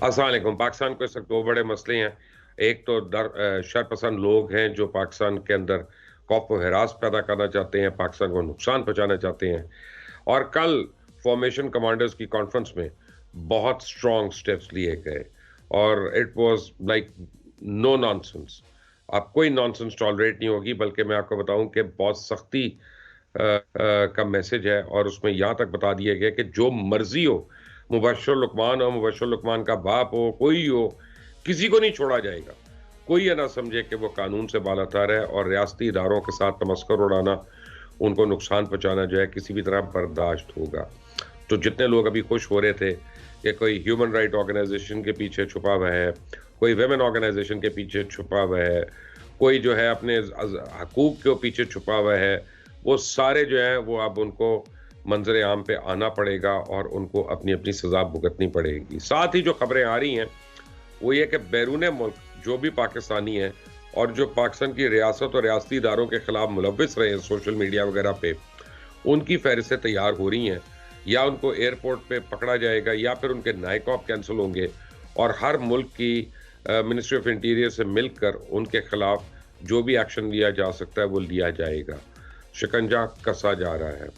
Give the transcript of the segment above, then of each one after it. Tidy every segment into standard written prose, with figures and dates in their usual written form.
अस्सलाम वालेकुम। पाकिस्तान को इस वक्त दो बड़े मसले हैं। एक तो शरपसंद लोग हैं जो पाकिस्तान के अंदर खौफ व हिरास पैदा करना चाहते हैं, पाकिस्तान को नुकसान पहुंचाना चाहते हैं। और कल फॉर्मेशन कमांडर्स की कॉन्फ्रेंस में बहुत स्ट्रॉन्ग स्टेप्स लिए गए और it was like no nonsense. अब कोई नॉनसेंस टॉलरेट नहीं होगी, बल्कि मैं आपको बताऊं कि बहुत सख्ती का मैसेज है। और उसमें यहाँ तक बता दिया गया कि जो मर्जी हो, मुबशर लुकमान का बाप हो, कोई हो, किसी को नहीं छोड़ा जाएगा। कोई ये ना समझे कि वो कानून से बालातर है और रियासती इदारों के साथ तमस्कर उड़ाना, उनको नुकसान पहुंचाना जो है किसी भी तरह बर्दाश्त होगा। तो जितने लोग अभी खुश हो रहे थे कि कोई ह्यूमन राइट ऑर्गेनाइजेशन के पीछे छुपा हुआ है, कोई वेमेन ऑर्गेनाइजेशन के पीछे छुपा हुआ है, कोई जो है अपने हकूक के पीछे छुपा हुआ है, वो सारे जो है वो अब उनको मंजर आम पे आना पड़ेगा और उनको अपनी अपनी सजा भुगतनी पड़ेगी। साथ ही जो खबरें आ रही हैं वो ये कि बैरून मुल्क जो भी पाकिस्तानी है और जो पाकिस्तान की रियासत और रियासती इदारों के खिलाफ मुलविस रहे हैं सोशल मीडिया वगैरह पे, उनकी फहरिस्तें तैयार हो रही हैं। या उनको एयरपोर्ट पे पकड़ा जाएगा या फिर उनके नाइकॉप कैंसिल होंगे और हर मुल्क की मिनिस्ट्री ऑफ इंटीरियर से मिलकर उनके खिलाफ जो भी एक्शन लिया जा सकता है वो लिया जाएगा। शिकंजा कसा जा रहा है,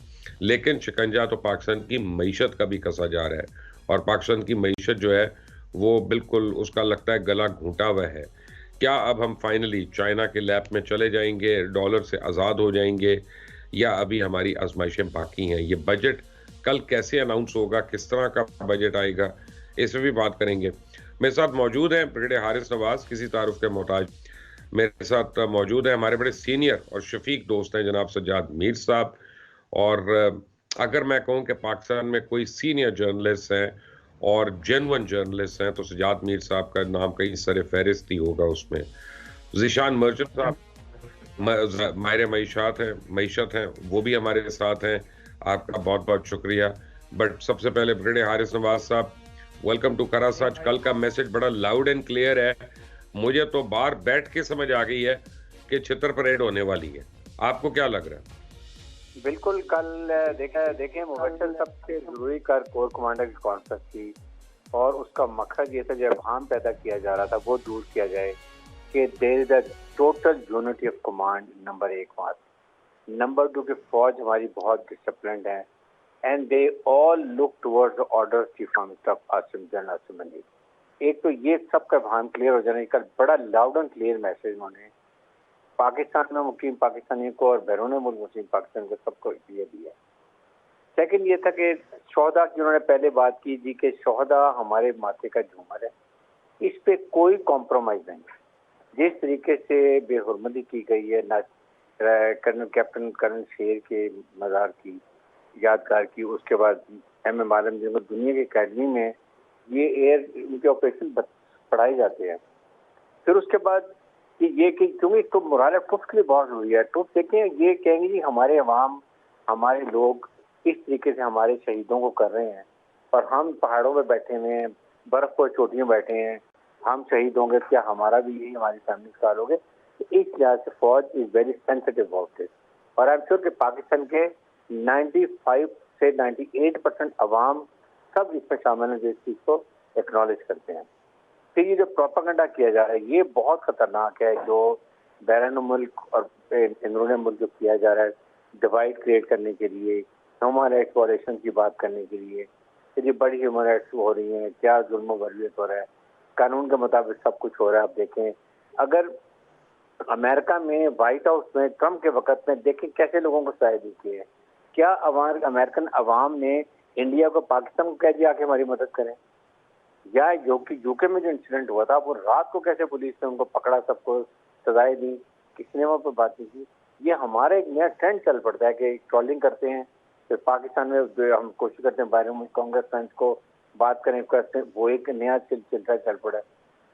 लेकिन शिकंजा तो पाकिस्तान की मईशत का भी कसा जा रहा है। और पाकिस्तान की मईशत जो है वो बिल्कुल उसका लगता है गला घूंटा हुआ है। क्या अब हम फाइनली चाइना के लैब में चले जाएंगे, डॉलर से आज़ाद हो जाएंगे, या अभी हमारी आजमाइशें बाकी हैं? ये बजट कल कैसे अनाउंस होगा, किस तरह का बजट आएगा, इसमें भी बात करेंगे। मेरे साथ मौजूद हैं ब्रिगेडियर हारिस नवाज, किसी तारुफ के मोहताज। मेरे साथ मौजूद है हमारे बड़े सीनियर और शफीक दोस्त हैं जनाब सज्जाद मीर साहब। और अगर मैं कहूं कि पाकिस्तान में कोई सीनियर जर्नलिस्ट हैं और जेन्युइन जर्नलिस्ट हैं तो सज्जाद मीर साहब का नाम कहीं सर फहरिस्त ही होगा उसमें। जिशान मर्चेंट साहब माहिर मईशत हैं, वो भी हमारे साथ हैं। आपका बहुत बहुत शुक्रिया। बट सबसे पहले ब्रिगेडियर हारिस नवाज साहब, वेलकम टू करा सच। कल का मैसेज बड़ा लाउड एंड क्लियर है। मुझे तो बाहर बैठ के समझ आ गई है कि छितर परेड होने वाली है। आपको क्या लग रहा है? बिल्कुल। कल देखें मुबशर सबसे जरूरी कर कोर कमांडर की कॉन्फ्रेंस थी और उसका मकसद ये था जो अभाम पैदा किया जा रहा था वो दूर किया जाए कि there is a total unity of command. Number एक बात। नंबर टू कि फौज हमारी बहुत डिसिप्लिन्ड है and they all look towards the order chief of staff Asim general Asim Malik. एक तो ये सबका अभाम क्लियर हो जाने का बड़ा लाउड एंड क्लियर मैसेज उन्होंने पाकिस्तान में मुकीम पाकिस्तानियों को और बैरून मुल्क मुकीम पाकिस्तान को सबको ये दिया। सेकंड ये था कि शोहदा की उन्होंने पहले बात की थी कि शोहदा हमारे माथे का झूमर है, इस पे कोई कॉम्प्रोमाइज नहीं। जिस तरीके से बेहुरमती की गई है कर्नल कैप्टन करण शेर के मज़ार की यादगार की, उसके बाद MM आलम जिनको दुनिया की अकेडमी में ये एयर इनके ऑपरेशन पढ़ाए जाते हैं। फिर उसके बाद कि ये कि क्योंकि तो मुराद ट्रुफ के लिए बहुत जरूरी है। ट्रुफ देखें, ये कहेंगे जी हमारे अवाम हमारे लोग इस तरीके से हमारे शहीदों को कर रहे हैं और हम पहाड़ों में बैठे हुए हैं, बर्फ पर चोटियों बैठे हैं, हम शहीद होंगे, क्या हमारा भी यही हमारी फैमिली का हाल होगा? तो इस लिहाज से फौज is very sensitive about this. और आई एम श्योर कि पाकिस्तान के 95 से 98% अवाम सब इसमें शामिल है जो इस चीज़ को एक्नॉलेज करते हैं। फिर ये जो प्रोपेगेंडा किया जा रहा है ये बहुत खतरनाक है, जो बैरून मुल्क और अंदरूनी मुल्क जो किया जा रहा है डिवाइड क्रिएट करने के लिए, ह्यूमन राइट्स वायलेशन की बात करने के लिए। ये बड़ी ह्यूमन राइट्स हो रही हैं, क्या जुल्म वरीयत हो रहा है, कानून के मुताबिक सब कुछ हो रहा है। आप देखें अगर अमेरिका में व्हाइट हाउस में ट्रम्प के वक्त में देखें कैसे लोगों को सहायता दी है, क्या अमेरिकन अवाम ने इंडिया को पाकिस्तान को कह दिया कि हमारी मदद करें? या यूके में जो इंसिडेंट हुआ था वो रात को कैसे पुलिस ने उनको पकड़ा, सबको सजाएं दी, किसने वहां पर बात नहीं की? ये हमारा एक नया ट्रेंड चल पड़ता है कि ट्रोलिंग करते हैं, फिर पाकिस्तान में हम कोशिश करते हैं बाहर में कांग्रेस को बात करें करते हैं, वो एक नया चिल्टा चल पड़ा है।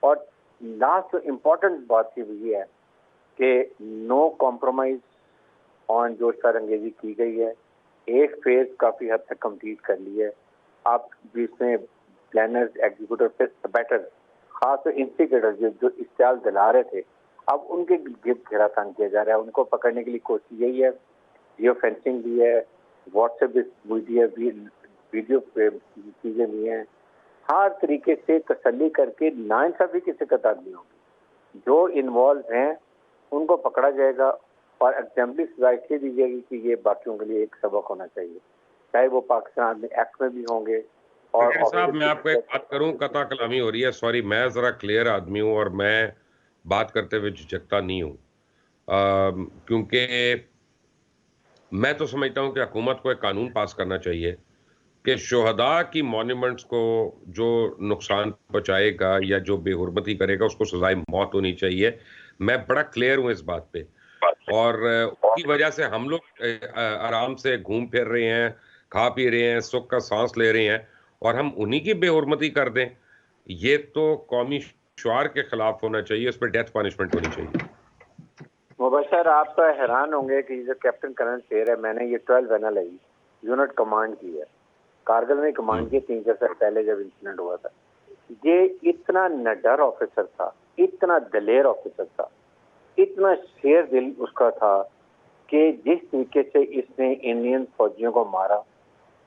और लास्ट जो इम्पोर्टेंट बात की वो ये है कि नो कॉम्प्रोमाइज ऑन जो अंगेजी की गई है। एक फेज काफी हद तक कंप्लीट कर ली है। आप जिसमें प्लानर्स एग्जीक्यूटिव बेटर खास इंस्टिगेटर्स जो इस्तेमाल दिला रहे थे, अब उनके गिफ्ट घेरातान किया जा रहा है। उनको पकड़ने के लिए कोशिश यही है, जियो फेंसिंग भी है, व्हाट्सएप वीडियो चीजें भी हैं, हर तरीके से तसल्ली करके नाइंसाफी की शिकत आदमी होगी, जो इन्वॉल्व हैं उनको पकड़ा जाएगा और एग्जाम्पली सजा इसलिए दी जाएगी कि ये बाकियों के लिए एक सबक होना चाहिए, चाहे वो पाकिस्तान एक्ट में भी होंगे। और साहब मैं आपको एक बात करूं, कता कलामी हो रही है, सॉरी, मैं जरा क्लियर आदमी हूं और मैं बात करते हुए झिझकता नहीं हूं, क्योंकि मैं तो समझता हूं कि हुकूमत को एक कानून पास करना चाहिए कि शुहदा की मॉन्यूमेंट्स को जो नुकसान पहुंचाएगा या जो बेहुरमती करेगा उसको सजाए मौत होनी चाहिए। मैं बड़ा क्लियर हूं इस बात पे, और उसकी वजह से हम लोग आराम से घूम फिर रहे हैं, खा पी रहे हैं, सुख का सांस ले रहे हैं, और हम उन्हीं की बेहुरमती कर दें, ये तो कौमी शुआर के खिलाफ होना चाहिए, उस पर डेथ पनिशमेंट होनी चाहिए। मुबशर, आप तो हैरान होंगे कि जो कैप्टन कर्नल शेर है, मैंने ये 12 एनएलआई यूनिट कमांड की है, कारगिल में कमांड की 3-4 साल पहले जब इंसिडेंट हुआ था। ये इतना निडर ऑफिसर था, इतना दलेर ऑफिसर था, इतना शेर दिल उसका था कि जिस तरीके से इसने इंडियन फौजियों को मारा,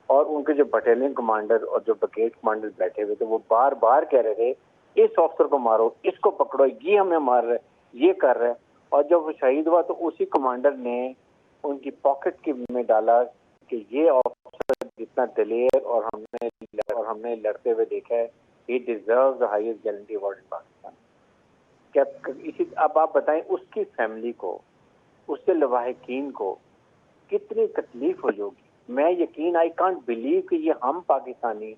और उनके जो बटालियन कमांडर और जो ब्रिगेड कमांडर बैठे हुए थे वो बार बार कह रहे थे इस ऑफिसर को मारो, इसको पकड़ो, ये हमें मार रहे, ये कर रहे। और जब वो शहीद हुआ तो उसी कमांडर ने उनकी पॉकेट में डाला कि ये ऑफिसर जितना दलेर और हमने लड़ते हुए देखा है, ही deserves the highest gallantry award in Pakistan. क्या इसी, अब आप बताएं उसकी फैमिली को, उसके लवाहिकीन को कितनी तकलीफ हुई होगी। मैं यकीन, आई कांट बिलीव कि ये हम पाकिस्तानी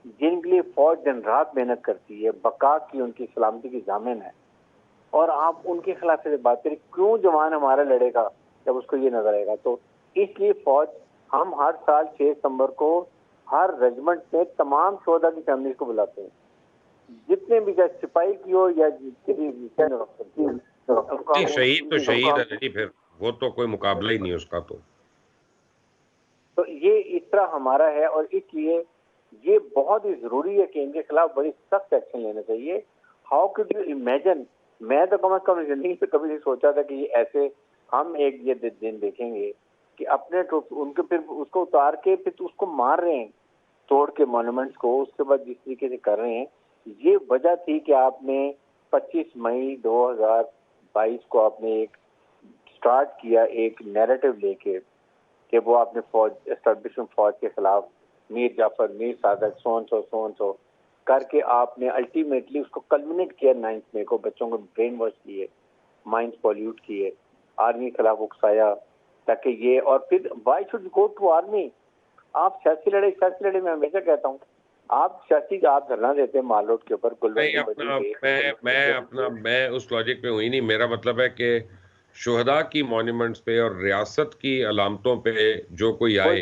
जिनके लिए फौज दिन रात मेहनत करती है, बका की उनकी सलामती की जामिन है, और आप उनके खिलाफ से बात करें, क्यों जवान हमारा लड़ेगा जब उसको ये नजर आएगा। तो इसलिए फौज, हम हर साल 6 सितंबर को हर रेजिमेंट में तमाम शोधा की फैमिली को बुलाते हैं, जितने भी, चाहे सिपाही की हो या शहीद तो शहीद है जी, फिर वो तो कोई मुकाबला ही नहीं उसका। तो ये इस तरह हमारा है, और इसलिए ये बहुत ही जरूरी है कि इनके खिलाफ बड़ी सख्त एक्शन लेना चाहिए। हाउ कुड यू इमेजिन, मैं तो कम से कम जिंदगी में कभी नहीं सोचा था कि ये ऐसे हम एक ये दिन देखेंगे कि अपने उनके फिर उसको उतार के फिर उसको मार रहे हैं, तोड़ के मॉन्यूमेंट्स को, उसके बाद जिस तरीके से कर रहे हैं। ये वजह थी कि आपने 25 मई 2022 को आपने एक स्टार्ट किया, एक नैरेटिव लेके कि वो आपने फौज एस्टेब्लिशमेंट फौज के खिलाफ मीर जाफर, मीर सादक, सो करके आपने अल्टीमेटली उसको कल्मिनेट किया 9 मई को। बच्चों को ब्रेन वॉश किए, माइंड पॉल्यूट किए, आर्मी के खिलाफ उकसाया ताकि ये, और फिर why should go to army. आप सियासी लड़ाई में हमेशा कहता हूँ, आप सियासी का आप धरना देते हैं माल रोड के ऊपर, मैं उस लॉजिक पे हुई नहीं। मेरा मतलब है कि शुहदा की मॉन्यूमेंट्स पे और रियासत की अलामतों पे जो कोई आए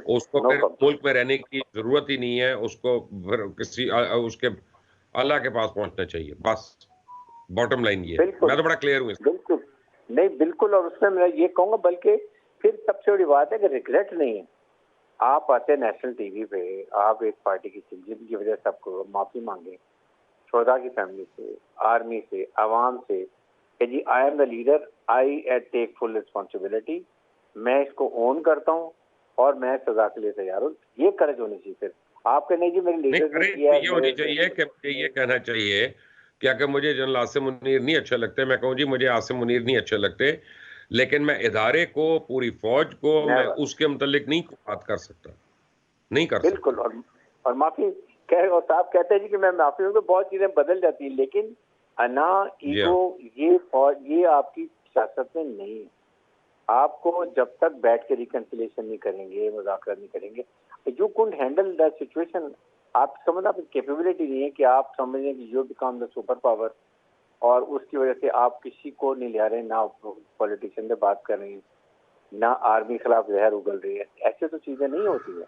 उसको फिर मुल्क में रहने की जरूरत ही नहीं है, उसको फिर किसी उसके अल्लाह के पास पहुंचना चाहिए, बस बॉटम लाइन ये। मैं तो बड़ा क्लियर हूँ। बिल्कुल नहीं, बिल्कुल। और उसमें मैं ये कहूंगा, बल्कि फिर सबसे बड़ी बात है कि रिग्रेट नहीं है। आप आते नेशनल टीवी पे, आप एक पार्टी की जिनकी वजह से आपको माफी मांगे शुहदा की फैमिली से, आर्मी से, आवाम से कि जी I am the leader, I take full responsibility, मैं इसको ओन करता हूँ और मैं सजा के लिए तैयार हूँ। ये कर्ज होनी चाहिए। फिर आप कहने जी मेरे लीडर ने किया, ये होनी चाहिए कि मुझे ये कहना चाहिए कि अगर मुझे जनरल आसिम मुनीर नहीं अच्छे लगते, मैं कहूँ जी मुझे आसिम मुनीर नहीं अच्छे लगते, लेकिन मैं इदारे को, पूरी फौज को मैं उसके मुतल्लिक नहीं बात कर सकता, नहीं कर सकता। बिल्कुल। और माफी कह, और साहब कहते हैं जी कि मैं माफी हूँ, तो बहुत चीजें बदल जाती है, लेकिन अना ईगो ये आपकी सियासत में नहीं है। आपको जब तक बैठ के रिकंसिलिएशन नहीं करेंगे, मुज़ाकरा नहीं करेंगे, you could handle the situation. आप समझ, आप कैपेबिलिटी नहीं है कि आप समझें कि you become the super power, और उसकी वजह से आप किसी को नहीं ले रहे, ना पॉलिटिशियन से बात कर रहे हैं, ना आर्मी के खिलाफ जहर उगल रही है। ऐसे तो चीजें नहीं होती है।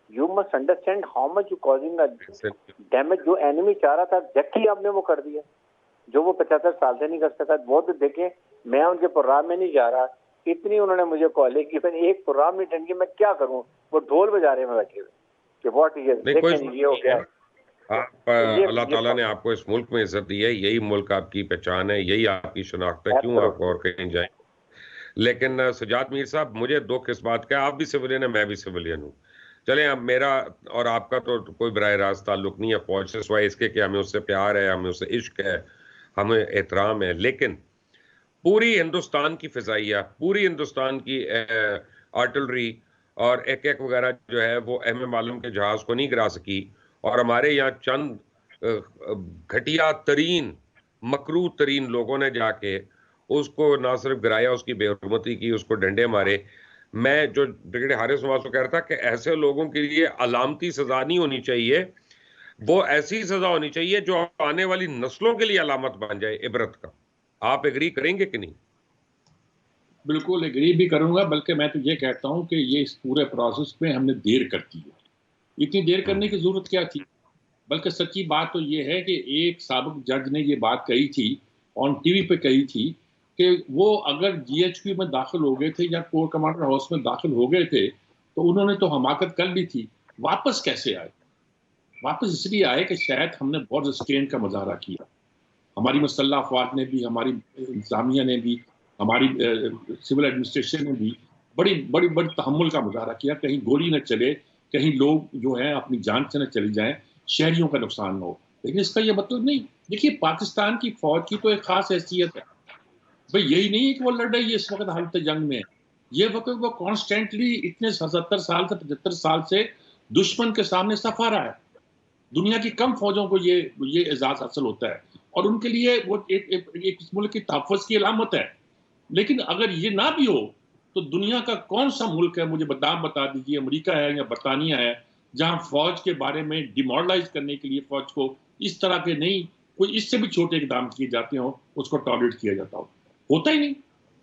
You must understand how much you causing damage. जो एनिमी चाह रहा था जबकि आपने वो कर दिया, जो वो 75 साल से नहीं कर सकता। वो तो देखें, मैं उनके प्रोग्राम में नहीं जा रहा, इतनी उन्होंने मुझे कॉल की, मैंने एक प्रोग्राम नहीं अटेंड किया, मैं क्या करूं। वो ढोल बजा रहे हैं बैठे हुए कि व्हाट इज ये हो गया। आप अल्लाह ताला ने आपको इस मुल्क में इज्जत दी है, यही मुल्क आपकी पहचान है, यही आपकी शनाख्त है, क्यों आप और कहीं जाएं। लेकिन सजाद मीर साहब, मुझे दुख इस बात का, आप भी सिविलियन है, मैं भी सिविलियन हूँ, चलें, अब मेरा और आपका तो कोई बराह रास्त ताल्लुक नहीं है फौज से, सिवाय इसके कि हमें उससे प्यार है, हमें उससे इश्क है, हमें एहतराम है। लेकिन पूरी हिंदुस्तान की फिजाइया, पूरी हिंदुस्तान की आर्टिलरी और एक एक वगैरह जो है वो एम आलम के जहाज को नहीं गिरा सकी, और हमारे यहाँ चंद घटिया तरीन, मकरूह तरीन लोगों ने जाके उसको ना सिर्फ गिराया, उसकी बेहुरमती की, उसको डंडे मारे। मैं जो ब्रिगेडियर हारिस नवाज को कह रहा था कि ऐसे लोगों के लिए अलामती सजा नहीं होनी चाहिए, वो ऐसी सजा होनी चाहिए जो आने वाली नस्लों के लिए अलामत बन जाए, इबरत का। आप एग्री करेंगे कि नहीं? बिल्कुल एग्री भी करूंगा, बल्कि मैं तो ये कहता हूं कि ये इस पूरे प्रोसेस में हमने देर कर दी है। इतनी देर करने की जरूरत क्या थी? बल्कि सच्ची बात तो ये है कि एक साबिक जज ने ये बात कही थी, ऑन टीवी पे कही थी, कि वो अगर जीएचक्यू में दाखिल हो गए थे या कोर कमांडर हाउस में दाखिल हो गए थे तो उन्होंने तो हमाकत कर ली थी। वापस कैसे आए? वापस इसलिए आए कि शायद हमने बहुत रिस्ट्रेंट का मुजाहरा किया। हमारी मुसल्लह अफवाज ने भी, हमारी इंतजामिया ने भी, हमारी सिविल एडमिनिस्ट्रेशन ने भी बड़ी बड़ी बड़ी तहम्मुल का मुजाहरा किया। कहीं गोली न चले, कहीं लोग जो है अपनी जान से न चली जाएं, शहरियों का नुकसान न हो। लेकिन इसका यह मतलब नहीं, देखिए पाकिस्तान की फौज की तो एक खास हैसियत है भाई, यही नहीं है कि वो लड़ रही है इस वक्त हालत जंग में। ये वक्त वो कॉन्स्टेंटली इतने 77 साल से 75 साल से दुश्मन के सामने सफा रहा है। दुनिया की कम फौजों को ये एजाज हासिल होता है, और उनके लिए वो एक इस मुल्क की तहफ़्फ़ुज़ की अलामत है। लेकिन अगर ये ना भी हो तो दुनिया का कौन सा मुल्क है, मुझे नाम बता दीजिए, अमेरिका है या बरतानिया है, जहां फौज के बारे में डिमोरलाइज करने के लिए फौज को इस तरह के नहीं, कोई इससे भी छोटे इकदाम किए जाते हो, उसको टॉलरेट किया जाता हो? होता ही नहीं।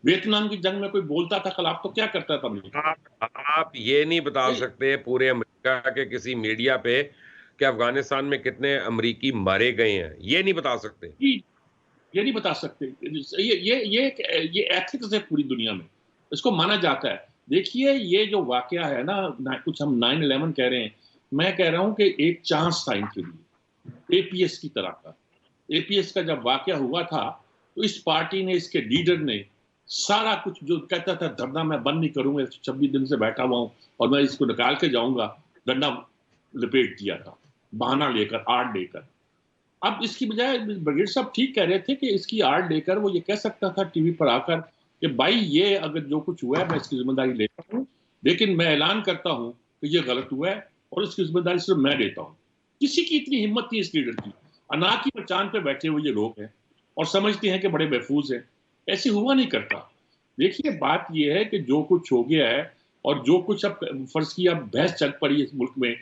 वियतनाम की जंग में कोई बोलता था खिलाफ तो क्या करता था अमेरिका? आप ये नहीं बता भाई, सकते पूरे अमेरिका के किसी मीडिया पे कि अफगानिस्तान में कितने अमरीकी मारे गए हैं, ये नहीं बता सकते। ये नहीं बता सकते। ये एथिक्स है पूरी दुनिया में, इसको माना जाता है। देखिए ये जो वाकया है ना, कुछ हम 9/11 कह रहे हैं, मैं कह रहा हूं कि एक चांस था इनके लिए, एपीएस की तरह का। एपीएस का जब वाकया हुआ था तो इस पार्टी ने, इसके लीडर ने सारा कुछ जो कहता था धरना मैं बंद नहीं करूंगा, 26 दिन से बैठा हुआ हूं और मैं इसको निकाल के जाऊंगा, डंडा लपेट दिया था, बहाना लेकर, आड़ लेकर। अब इसकी बजाय ब्रिगेड साहब ठीक कह रहे थे कि इसकी आड़ लेकर वो ये कह सकता था टीवी पर आकर कि भाई ये अगर जो कुछ हुआ है मैं इसकी जिम्मेदारी लेता हूँ, लेकिन मैं ऐलान करता हूँ कि ये गलत हुआ है और इसकी जिम्मेदारी सिर्फ मैं लेता हूँ। किसी की इतनी हिम्मत थी इस लीडर की? अनार की पहचान पे बैठे हुए ये लोग हैं और समझते हैं कि बड़े महफूज हैं। ऐसे हुआ नहीं करता। देखिए बात यह है कि जो कुछ हो गया है और जो कुछ अब फर्ज की अब बहस चल पड़ी है इस मुल्क में,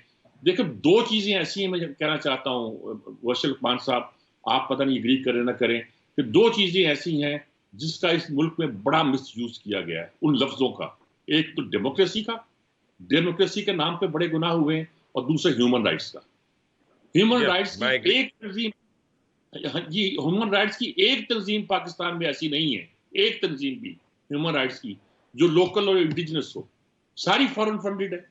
देखिए दो चीजें ऐसी हैं, मैं कहना चाहता हूँ वशल मान साहब, आप पता नहीं एग्री करें ना करें, कि दो चीजें ऐसी हैं जिसका इस मुल्क में बड़ा मिसयूज किया गया है उन लफ्जों का। एक तो डेमोक्रेसी का, डेमोक्रेसी के नाम पे बड़े गुनाह हुए हैं, और दूसरा ह्यूमन राइट्स का। ह्यूमन राइट्स की एक तंजीम, जी ह्यूमन राइट्स की एक तंजीम पाकिस्तान में ऐसी नहीं है, एक तंजीम भी ह्यूमन राइट्स की जो लोकल और इंडिजिनस हो। सारी फॉरेन फंडेड है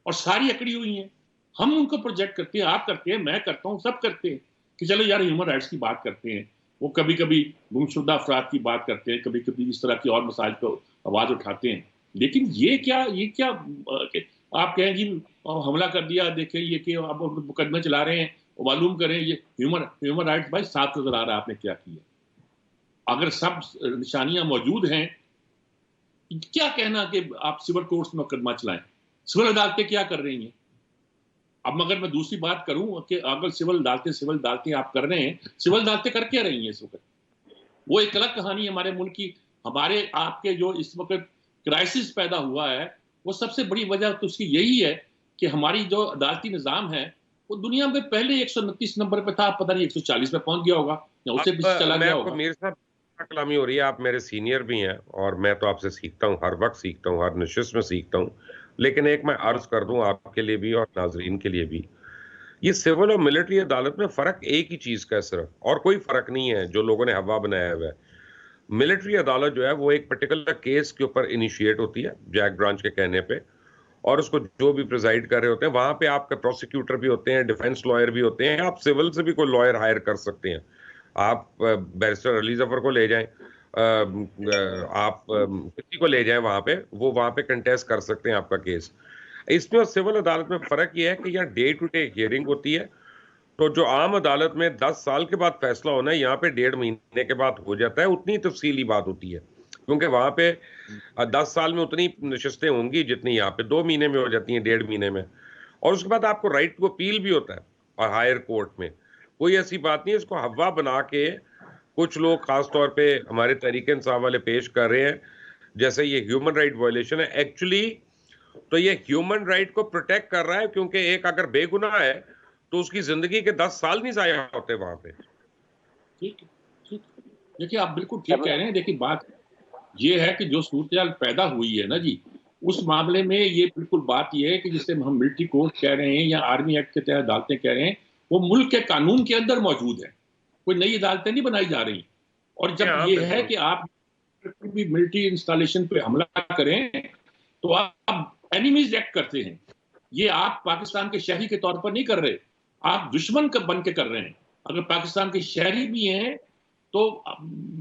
और सारी अकड़ी हुई है। हम उनको प्रोजेक्ट करते हैं, आप करते हैं, मैं करता हूं, सब करते हैं कि चलो यार ह्यूमन राइट्स की बात करते हैं। वो कभी कभी गुमशुदा अफराद की बात करते हैं, कभी कभी इस तरह की और मसाइल को आवाज उठाते हैं। लेकिन ये क्या आप कहें जी हमला कर दिया, देखें ये कि आप मुकदमे चला रहे हैं, मालूम करें, ये ह्यूमन राइट्स भाई साफ नजर आ रहा है आपने क्या किया। अगर सब निशानियां मौजूद हैं, क्या कहना कि आप सिविल कोर्ट्स में मुकदमा चलाएं? सिविल अदालतें क्या कर रही हैं? अब मगर मैं दूसरी बात करूं कि अगर सिविल अदालतें आप कर रहे हैं, सिविल अदालतें कर क्या रही हैं इस वक्त? वो एक अलग कहानी है हमारे मुल्क की। हमारे आपके जो इस वक्त क्राइसिस पैदा हुआ है, वो सबसे बड़ी वजह तो उसकी यही है कि हमारी जो अदालती निज़ाम है वो दुनिया में पहले 129 नंबर पे था, पता नहीं 140 पे पहुंच गया होगा या उससे भी चला गया होगा। मेरे साथ कलामी हो रही है, आप मेरे सीनियर भी हैं और मैं तो आपसे सीखता हूँ, हर वक्त सीखता हूँ, हर नशिस्त में सीखता हूँ। लेकिन एक मैं अर्ज कर दूं आपके लिए भी और नाजरीन के लिए भी, ये सिविल और मिलिट्री अदालत में फर्क एक ही चीज का है सिर्फ, और कोई फर्क नहीं है जो लोगों ने हवा बनाया हुआ है। मिलिट्री अदालत जो है वो एक पर्टिकुलर केस के ऊपर इनिशिएट होती है जैक ब्रांच के कहने पे, और उसको जो भी प्रिजाइड कर रहे होते हैं वहां पे आपके प्रोसिक्यूटर भी होते हैं, डिफेंस लॉयर भी होते हैं, आप सिविल से भी कोई लॉयर हायर कर सकते हैं। आप बैरिस्टर अली जफर को ले जाएं, आप किसी को ले जाएं वहां पे, वो वहां पे कंटेस्ट कर सकते हैं आपका केस। इसमें और सिविल अदालत में फ़र्क ये है कि यहाँ डे टू डे हियरिंग होती है, तो जो आम अदालत में 10 साल के बाद फैसला होना है, यहाँ पे 1.5 महीने के बाद हो जाता है। उतनी तफसीली बात होती है, क्योंकि वहाँ पे 10 साल में उतनी नशिस्तें होंगी जितनी यहाँ पे 2 महीने में हो जाती हैं, 1.5 महीने में। और उसके बाद आपको राइट टू अपील भी होता है और हायर कोर्ट में। कोई ऐसी बात नहीं है, इसको हवा बना के कुछ लोग खास तौर पे हमारे तहरीक इंसाफ वाले पेश कर रहे हैं जैसे ये ह्यूमन राइट वायलेशन है। एक्चुअली तो ये ह्यूमन राइट को प्रोटेक्ट कर रहा है, क्योंकि एक अगर बेगुनाह है तो उसकी जिंदगी के 10 साल नहीं जाया होते वहां पे। ठीक ठीक, देखिए आप बिल्कुल ठीक कह रहे हैं। देखिए बात ये है कि जो सूरत पैदा हुई है ना जी, उस मामले में ये बिल्कुल बात ये है कि जिसे हम मिलिट्री कोर्ट कह रहे हैं या आर्मी एक्ट के तहत अदालतें कह रहे हैं, वो मुल्क के कानून के अंदर मौजूद है, कोई नई अदालतें नहीं बनाई जा रही। और जब ये है कि आप भी मिलिट्री इंस्टॉलेशन पे हमला करें तो आप एनिमीज एक्ट करते हैं। ये आप पाकिस्तान के शहरी के तौर पर नहीं कर रहे, आप दुश्मन बन के कर रहे हैं। अगर पाकिस्तान के शहरी भी हैं तो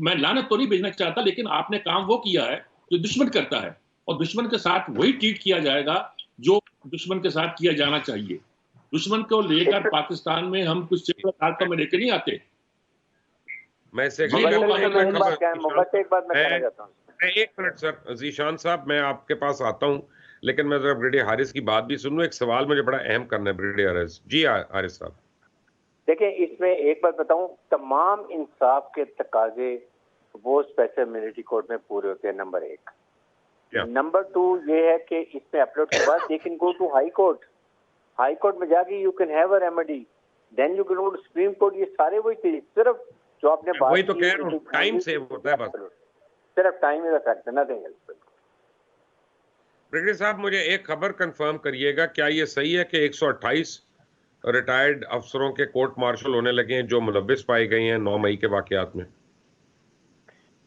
मैं लानत तो नहीं भेजना चाहता, लेकिन आपने काम वो किया है जो दुश्मन करता है, और दुश्मन के साथ वही ट्रीट किया जाएगा जो दुश्मन के साथ किया जाना चाहिए। दुश्मन को लेकर पाकिस्तान में हम कुछ हालतों में लेकर नहीं आते। मैं से एक मिनट सर जीशान साहब, मैं आपके पास आता हूं, लेकिन मैं जरा ब्रिगेडियर हारिस की बात भी सुन लूं। एक सवाल मुझे बड़ा अहम करना है ब्रिगेडियर हारिस जी। हारिस साहब देखिए, इसमें एक बात बताऊं, तमाम इंसाफ के तकाजे वो स्पेशल मिलिट्री कोर्ट में पूरे होते हैं, नंबर 1। नंबर 2 ये है कि इसमें अपलोड के बाद they can go to high court. High court में जाके you can have a remedy, then you can go to supreme court. ये सारे वही चीज, सिर्फ जो आपने बात वही तो कह रहा हूं, टाइम सेव होता है, बस सिर्फ time is a factor, nothing else. Brigadier साहब मुझे एक खबर कंफर्म करिएगा, क्या ये सही है कि 128 रिटायर्ड अफसरों के कोर्ट मार्शल होने लगे हैं जो मुलव्विस पाए गए हैं 9 मई के वाकयात में?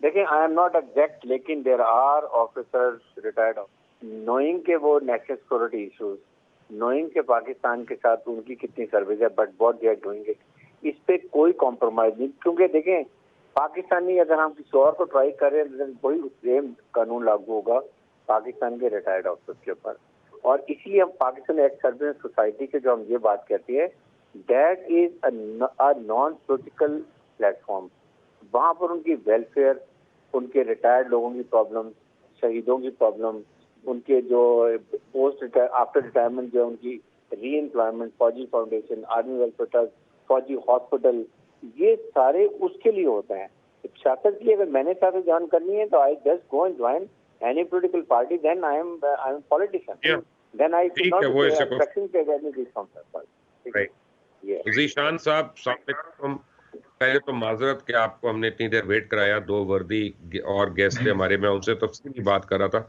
देखिए, आई एम नॉट एग्जैक्ट, लेकिन there are officers retired knowing के वो नेशनल सिक्योरिटी इश्यूज, नोइंग के पाकिस्तान के साथ उनकी कितनी सर्विस है, but what they are doing it, इस पे कोई कॉम्प्रोमाइज नहीं। क्योंकि देखें, पाकिस्तानी अगर हम किसी और को ट्राई करें तो वही सेम कानून लागू होगा पाकिस्तान के रिटायर्ड ऑफिसर्स के ऊपर। और इसलिए हम पाकिस्तान एक्स सर्विस सोसाइटी के जो हम ये बात कहते हैं, that is a non political platform. वहाँ पर उनकी वेलफेयर, उनके रिटायर्ड लोगों की प्रॉब्लम, शहीदों की प्रॉब्लम, उनके जो पोस्ट आफ्टर रिटायरमेंट जो उनकी री एम्प्लॉयमेंट, फौजी फाउंडेशन, आर्मी वेलफेयर ट्रस्ट, फौजी हॉस्पिटल, ये सारे उसके लिए होते हैं। सियासत के लिए अगर मैंने सियासत ज्वाइन करनी है तो I just go and join any political party, then I am politician. Yeah. Then I should not वो expecting to get any response. Right. Zeeshan साहब, पहले तो माजरत कि आपको हमने इतनी देर वेट कराया, 2 वर्दी और गेस्ट थे हमारे, मैं उनसे तफसीली बात कर रहा था,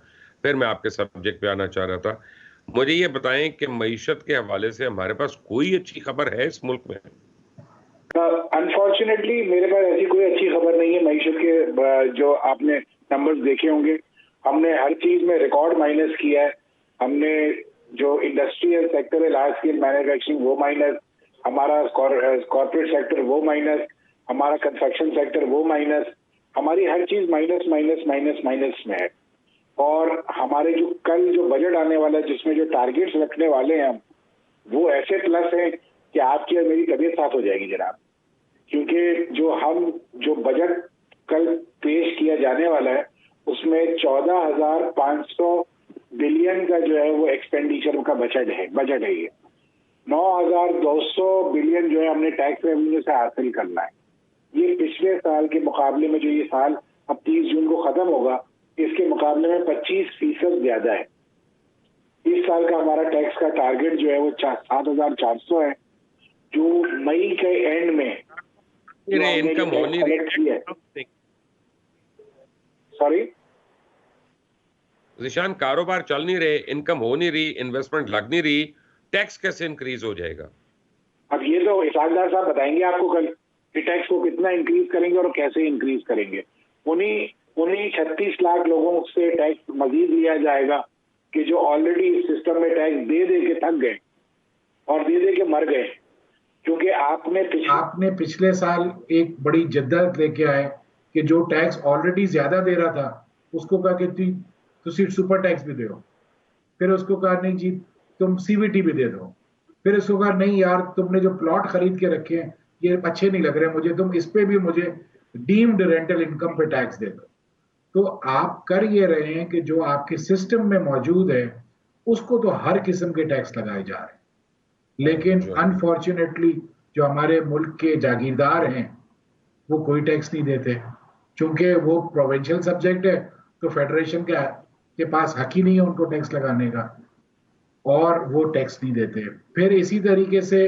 फिर मैं आपके सब्जेक्ट पे आना चाह रहा था। मुझे ये बताएं कि मईशत के हवाले से हमारे पास कोई अच्छी खबर है इस मुल्क में? अनफॉर्चुनेटली मेरे पास ऐसी कोई अच्छी खबर नहीं है। मईशत के जो आपने नंबर्स देखे होंगे, हमने हर चीज में रिकॉर्ड माइनस किया है। हमने जो इंडस्ट्रियल सेक्टर है, लार्ज स्केल मैन्युफैक्चरिंग, वो माइनस, हमारा कॉर्पोरेट सेक्टर वो माइनस, हमारा कंस्ट्रक्शन सेक्टर वो माइनस, हमारी हर चीज माइनस माइनस माइनस माइनस में है। और हमारे जो कल जो बजट आने वाला है, जिसमें जो टारगेट्स रखने वाले हैं हम, वो ऐसे प्लस है कि आपकी और मेरी तबीयत साफ हो जाएगी जनाब। क्योंकि जो बजट कल पेश किया जाने वाला है, उसमें 14,500 बिलियन का जो है वो एक्सपेंडिचर का बजट है। ये 9,200 बिलियन जो है हमने टैक्स रेवेन्यू से हासिल करना है। ये पिछले साल के मुकाबले में, जो ये साल अब 30 जून को खत्म होगा, इसके मुकाबले में 25% ज्यादा है। इस साल का हमारा टैक्स का टारगेट जो है वो 7,400 है, जो मई के एंड में इनकम होनी है। सॉरी जिशान, कारोबार चल नहीं रहे, इनकम हो नहीं रही, इन्वेस्टमेंट लग नहीं रही, टैक्स कैसे इंक्रीज हो जाएगा? अब ये तो इसाकदार साहब बताएंगे आपको कल कि टैक्स को कितना इंक्रीज करेंगे और कैसे इंक्रीज करेंगे। उन्हीं 36 लाख लोगों से टैक्स मजीद लिया जाएगा कि जो ऑलरेडी इस सिस्टम में टैक्स दे के थक गए और दे के मर गए। क्योंकि आपने पिछले साल एक बड़ी जद्दत लेके आए कि जो टैक्स ऑलरेडी ज्यादा दे रहा था उसको कहा कि तुसी सुपर टैक्स भी दो, फिर उसको कहा नहीं जी तुम सीवीटी भी दे दो। फिर इसको कहा नहीं यार, तुमने जो प्लॉट खरीद के रखे हैं ये अच्छे नहीं लग रहे मुझे, तुम इस पे भी मुझे डीम्ड रेंटल इनकम पे टैक्स दे दो। तो आप कर ये रहे हैं कि जो आपके सिस्टम में मौजूद है उसको तो हर किस्म के टैक्स लगाए जा रहे हैं, लेकिन अनफॉर्चुनेटली जो हमारे मुल्क के जागीरदार हैं वो कोई टैक्स नहीं देते, क्योंकि वो प्रोविंशियल सब्जेक्ट है तो फेडरेशन के पास हक ही नहीं है उनको टैक्स लगाने का, और वो टैक्स नहीं देते। फिर इसी तरीके से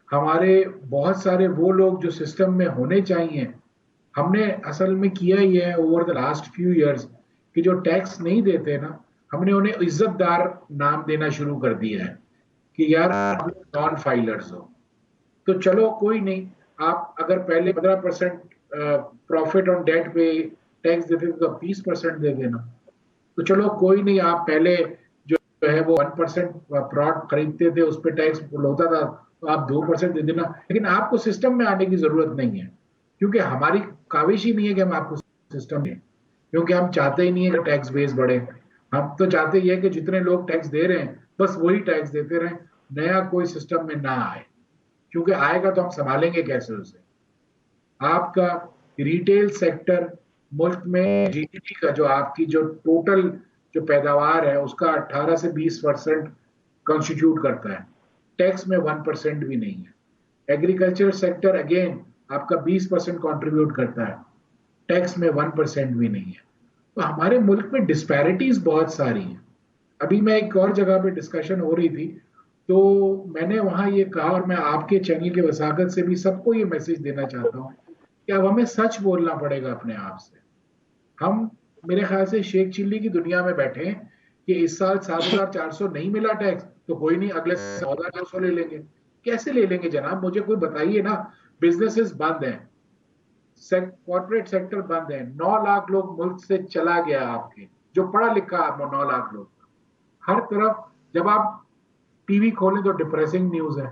हमारे बहुत सारे वो लोग जो सिस्टम में होने चाहिए, हमने असल में किया ही है over the last few years कि जो टैक्स नहीं देते ना, हमने उन्हें इज्जतदार नाम देना शुरू कर दिया है कि यार नॉन फाइलर्स हो। तो चलो कोई नहीं, आप अगर पहले 15% प्रॉफिट ऑन डेट पे टैक्स देते थे तो 20% दे देना। तो चलो कोई नहीं, आप पहले जो है वो 1% प्लॉट खरीदते थे उस पर टैक्स होता था तो आप 2% दे देना, लेकिन आपको सिस्टम में आने की जरूरत नहीं है, क्योंकि हमारी काविश ही नहीं है कि हम आपको सिस्टम दें, क्योंकि हम चाहते ही नहीं है कि टैक्स बेस बढ़े। हम तो चाहते ही है कि जितने लोग टैक्स दे रहे हैं बस वही टैक्स देते रहें, नया कोई सिस्टम में ना आए, क्योंकि आएगा तो हम संभालेंगे कैसे उसे। आपका रिटेल सेक्टर मुल्क में जीडीपी का जो आपकी जो टोटल जो पैदावार है उसका 18 से 20% कॉन्स्टिट्यूट करता है, टैक्स में 1% भी नहीं है। एग्रीकल्चर सेक्टर अगेन आपका 20% कंट्रीब्यूट करता है, टैक्स में 1% भी नहीं है। तो हमारे मुल्क में डिस्पैरिटीज बहुत सारी हैं। अभी मैं एक और जगह पे डिस्कशन हो रही थी तो मैंने वहां ये कहा, और मैं आपके चैनल के वसाकत से भी सबको ये मैसेज देना चाहता हूँ कि अब हमें सच बोलना पड़ेगा अपने आप से। हम मेरे ख्याल से शेख चिल्ली की दुनिया में बैठे हैं कि इस साल 7,400 नहीं मिला टैक्स तो कोई नहीं, अगले 14,200 ले लेंगे। कैसे ले लेंगे जनाब, मुझे कोई बताइए ना। बिजनेसेस बंद हैं, कॉर्पोरेट सेक्टर बंद है, 9 लाख लोग मुल्क से चला गया आपके, जो पढ़ा लिखा 9 लाख लोग। हर तरफ जब आप टीवी खोलें तो डिप्रेसिंग न्यूज है।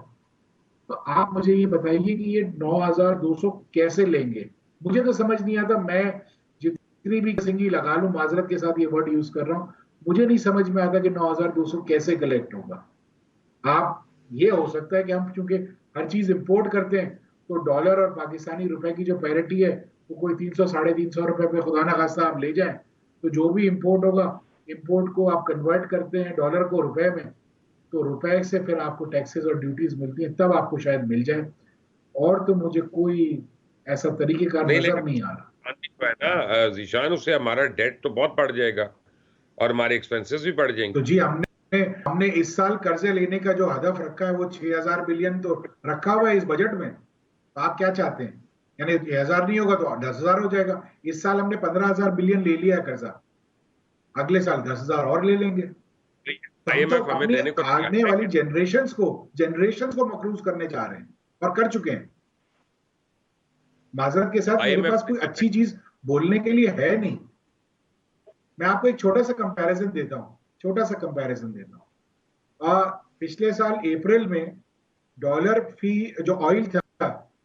तो आप मुझे ये बताइए कि ये 9,200 कैसे लेंगे। मुझे तो समझ नहीं आता, मैं जितनी भी सिंगी लगा लूं, माजरत के साथ ये वर्ड यूज कर रहा हूं, मुझे नहीं समझ में आता कि 9,200 कैसे कलेक्ट होगा। आप ये हो सकता है कि हम चूंकि हर चीज इंपोर्ट करते हैं तो डॉलर और पाकिस्तानी रुपए की जो पैरिटी है वो कोई 300 साढ़े 300 रुपए पे खुदा ना खास्ता आप ले जाएं, तो जो भी इंपोर्ट होगा, इंपोर्ट को आप कन्वर्ट करते हैं डॉलर को रुपए में, तो रुपए से फिर आपको टैक्सेस और ड्यूटीज मिलती हैं, तब आपको शायद मिल जाए। और तो मुझे कोई ऐसा तरीकेकार नजर नहीं आ रहा। ज़ीशान, उससे हमारा डेट तो बहुत बढ़ जाएगा और हमारे एक्सपेंसेस भी बढ़ जाएंगे। तो जी हमने इस साल कर्जे लेने का जो हदफ रखा है वो 6,000 बिलियन तो रखा हुआ है इस बजट में। तो आप क्या चाहते हैं, यानी 6,000 नहीं होगा तो 10,000 हो जाएगा। इस साल हमने 15,000 बिलियन ले लिया है कर्जा, अगले साल 10,000 और ले लेंगे। तो अपने आने वाली जनरेशंस को मकरूज करने जा रहे हैं और कर चुके हैं। माजरत के साथ मेरे पास कोई अच्छी चीज बोलने के लिए है नहीं। मैं आपको एक छोटा सा कंपैरिजन देता हूं। पिछले साल अप्रैल में डॉलर फी जो ऑयल था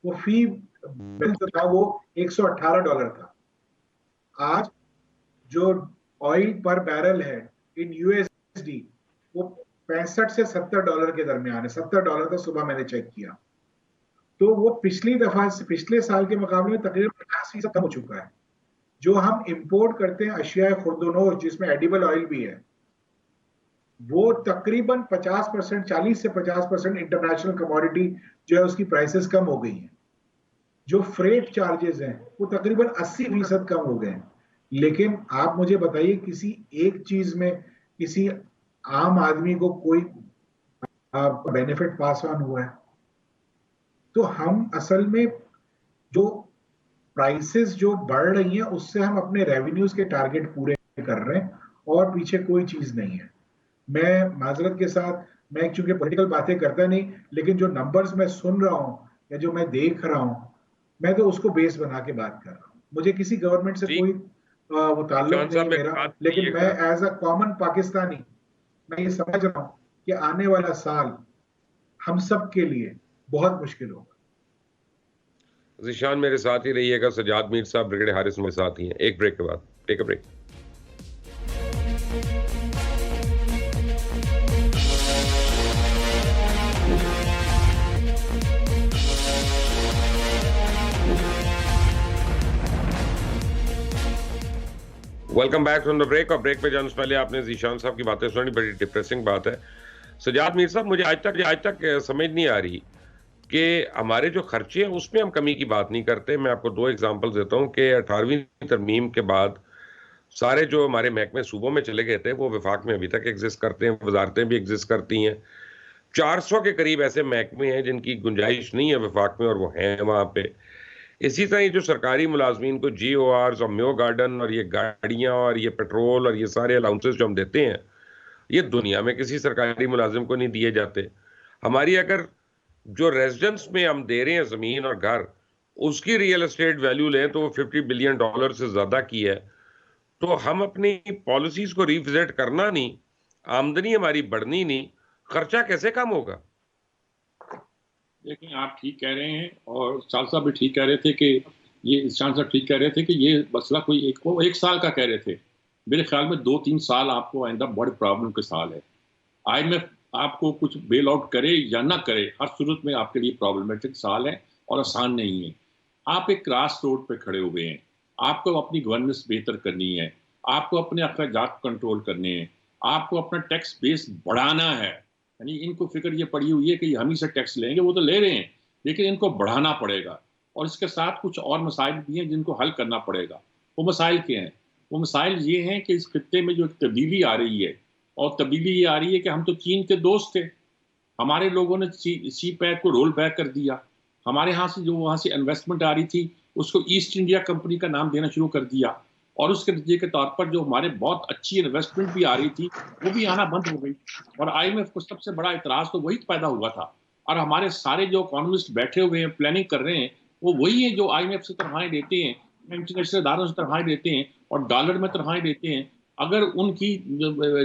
वो फी जो था वो $118 था। आज जो ऑयल पर बैरल है इन यूएसडी वो $65 से $70 के दरमियान है। $70 था, सुबह मैंने चेक किया। तो वो पिछले साल के मुकाबले में तकरीबन 50% कम हो चुका है। जो हम इंपोर्ट करते हैं अशिया खुर्दनोश जिसमें एडिबल ऑयल भी है, वो तकरीबन 50%, 40 से 50% इंटरनेशनल कमोडिटी जो है उसकी प्राइसेस कम हो गई हैं। जो फ्रेट चार्जेस हैं वो तकरीबन 80% कम हो गए हैं। लेकिन आप मुझे बताइए किसी एक चीज में किसी आम आदमी को कोई बेनिफिट पास ऑन हुआ है? तो हम असल में जो प्राइसेस जो बढ़ रही हैं उससे हम अपने रेवेन्यूज के टारगेट पूरे कर रहे हैं और पीछे कोई चीज नहीं है। मैं माजरत के साथ, मैं चूंकि पॉलिटिकल बातें करता नहीं, लेकिन जो नंबर्स मैं सुन रहा हूं या जो मैं देख रहा हूं, मैं तो उसको बेस बना के बात कर रहा हूं। मुझे किसी गवर्नमेंट से कोई वो ताल्लुक नहीं मेरा, लेकिन मैं एज अ कॉमन पाकिस्तानी मैं ये समझ रहा हूं कि आने वाला साल हम सब के लिए बहुत मुश्किल होगा। ज़ीशान मेरे साथ ही रहिएगा। सजाद मीर साहब ब्रिगेडियर हारिस मेरे साथ ही हैं। एक ब्रेक के बाद, take a break. Welcome back from the break. और ब्रेक पे जाने से पहले आपने जीशान साहब की बातें सुनी, बड़ी डिप्रेसिंग बात है। सजाद मीर साहब, मुझे आज तक समझ नहीं आ रही कि हमारे जो खर्चे हैं उसमें हम कमी की बात नहीं करते। मैं आपको 2 एग्जांपल देता हूं कि 18वीं तरमीम के बाद सारे जो हमारे महकमे सूबों में चले गए थे वो वफाक में अभी तक एग्जिस्ट करते हैं, वजारतें भी एग्जिस्ट करती हैं। 400 के करीब ऐसे महकमे हैं जिनकी गुंजाइश नहीं है वफाक में और वो हैं वहां पे। इसी तरह जो सरकारी मुलाजमीन को GORs और म्यो गार्डन और ये गाड़ियां और ये पेट्रोल और ये सारे अलाउंसेस जो हम देते हैं, ये दुनिया में किसी सरकारी मुलाजिम को नहीं दिए जाते। हमारी अगर जो रेजिडेंस में हम दे रहे हैं जमीन और घर, उसकी रियल एस्टेट वैल्यू लें तो वो $50 बिलियन से ज्यादा की है। तो हम अपनी पॉलिसीज को रिविजिट करना नहीं, आमदनी हमारी बढ़नी नहीं, खर्चा कैसे कम होगा? देखिए, आप ठीक कह रहे हैं और शाह साहब भी ठीक कह रहे थे कि ये शाह साहब ठीक कह रहे थे कि ये मसला कोई एक साल का कह रहे थे। मेरे ख्याल में 2-3 साल आपको आइंदा बड़े प्रॉब्लम के साल है। IMF आपको कुछ बेल आउट करे या ना करे, हर सूरत में आपके लिए प्रॉब्लमेटिक साल है और आसान नहीं है। आप एक क्रॉस रोड पे खड़े हुए हैं। आपको अपनी गवर्नेंस बेहतर करनी है, आपको अपने अखराजात कंट्रोल करने हैं, आपको अपना टैक्स बेस बढ़ाना है। यानी इनको फिक्र ये पड़ी हुई है कि हम ही से टैक्स लेंगे, वो तो ले रहे हैं, लेकिन इनको बढ़ाना पड़ेगा। और इसके साथ कुछ और मसाइल भी हैं जिनको हल करना पड़ेगा। वो मसाइल क्या हैं? वो मसाइल ये हैं कि इस खित्ते में जो तब्दीली आ रही है, और तब्दीली ये आ रही है कि हम तो चीन के दोस्त थे, हमारे लोगों ने सी पैक को रोल बैक कर दिया। हमारे यहाँ से जो वहाँ से इन्वेस्टमेंट आ रही थी उसको ईस्ट इंडिया कंपनी का नाम देना शुरू कर दिया, और उसके नतीजे के तौर पर जो हमारे बहुत अच्छी इन्वेस्टमेंट भी आ रही थी वो भी आना बंद हो गई। और IMF को सबसे बड़ा इतराज़ तो वही पैदा हुआ था। और हमारे सारे जो इकोनॉमिस्ट बैठे हुए हैं, प्लानिंग कर रहे हैं, वो वही हैं जो IMF से तनख्वाहें देते हैं, इंटरनेशनल इदारों से तनख्वाहें देते हैं और डॉलर में तनख्वाहें देते हैं। अगर उनकी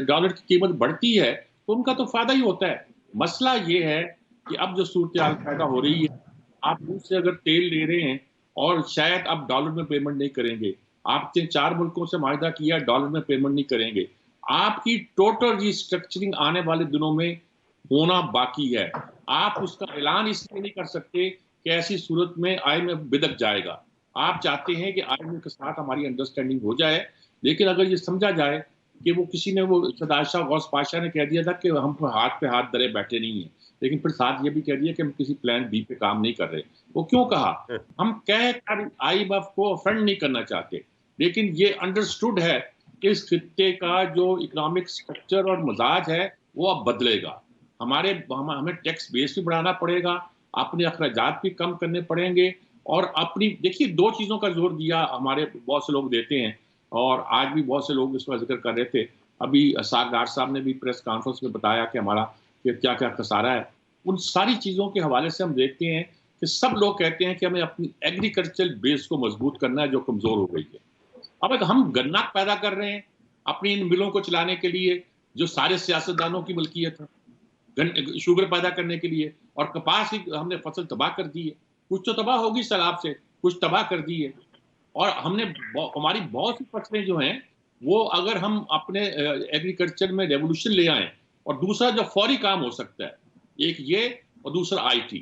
डॉलर की कीमत बढ़ती है तो उनका तो फायदा ही होता है। मसला ये है कि अब जो सूरत हाल पैदा हो रही है, आप मुझसे अगर तेल ले रहे हैं और शायद आप डॉलर में पेमेंट नहीं करेंगे, आपने 4 मुल्कों से माहिदा किया डॉलर में पेमेंट नहीं करेंगे, आपकी टोटल रिस्ट्रक्चरिंग आने वाले दिनों में होना बाकी है। आप उसका ऐलान इसलिए नहीं कर सकते कि ऐसी सूरत में IMF बिदक जाएगा। आप चाहते हैं कि IMF के साथ हमारी अंडरस्टैंडिंग हो जाए, लेकिन अगर ये समझा जाए कि वो किसी ने, वो सदाशाह गौस पाशा ने कह दिया था कि हम हाथ पे हाथ धरे बैठे नहीं हैं, लेकिन फिर साथ ये भी कह दिया कि हम किसी प्लान B पे काम नहीं कर रहे। वो क्यों कहा? हम कह कर IMF को ऑफेंड नहीं करना चाहते, लेकिन ये अंडरस्टूड है कि इस खित्ते का जो इकोनॉमिक स्ट्रक्चर और मिजाज है वो अब बदलेगा। हमें टैक्स बेस भी बढ़ाना पड़ेगा, अपने अखराजात भी कम करने पड़ेंगे, और अपनी, देखिए 2 चीज़ों का जोर दिया हमारे बहुत से लोग देते हैं, और आज भी बहुत से लोग इसका जिक्र कर रहे थे। अभी साग डार साहब ने भी प्रेस कॉन्फ्रेंस में बताया कि हमारा क्या क्या खसारा है। उन सारी चीज़ों के हवाले से हम देखते हैं कि सब लोग कहते हैं कि हमें अपनी एग्रीकल्चरल बेस को मजबूत करना है जो कमज़ोर हो गई है। अब हम गन्ना पैदा कर रहे हैं अपनी इन मिलों को चलाने के लिए जो सारे सियासतदानों की मलकियत है, शुगर पैदा करने के लिए, और कपास की हमने फसल तबाह कर दी है। कुछ तो तबाह होगी सैलाब से, कुछ तबाह कर दी है। और हमारी बहुत सी फसलें जो हैं वो अगर हम अपने एग्रीकल्चर में रेवोल्यूशन ले आए, और दूसरा जो फौरी काम हो सकता है, एक ये और दूसरा IT,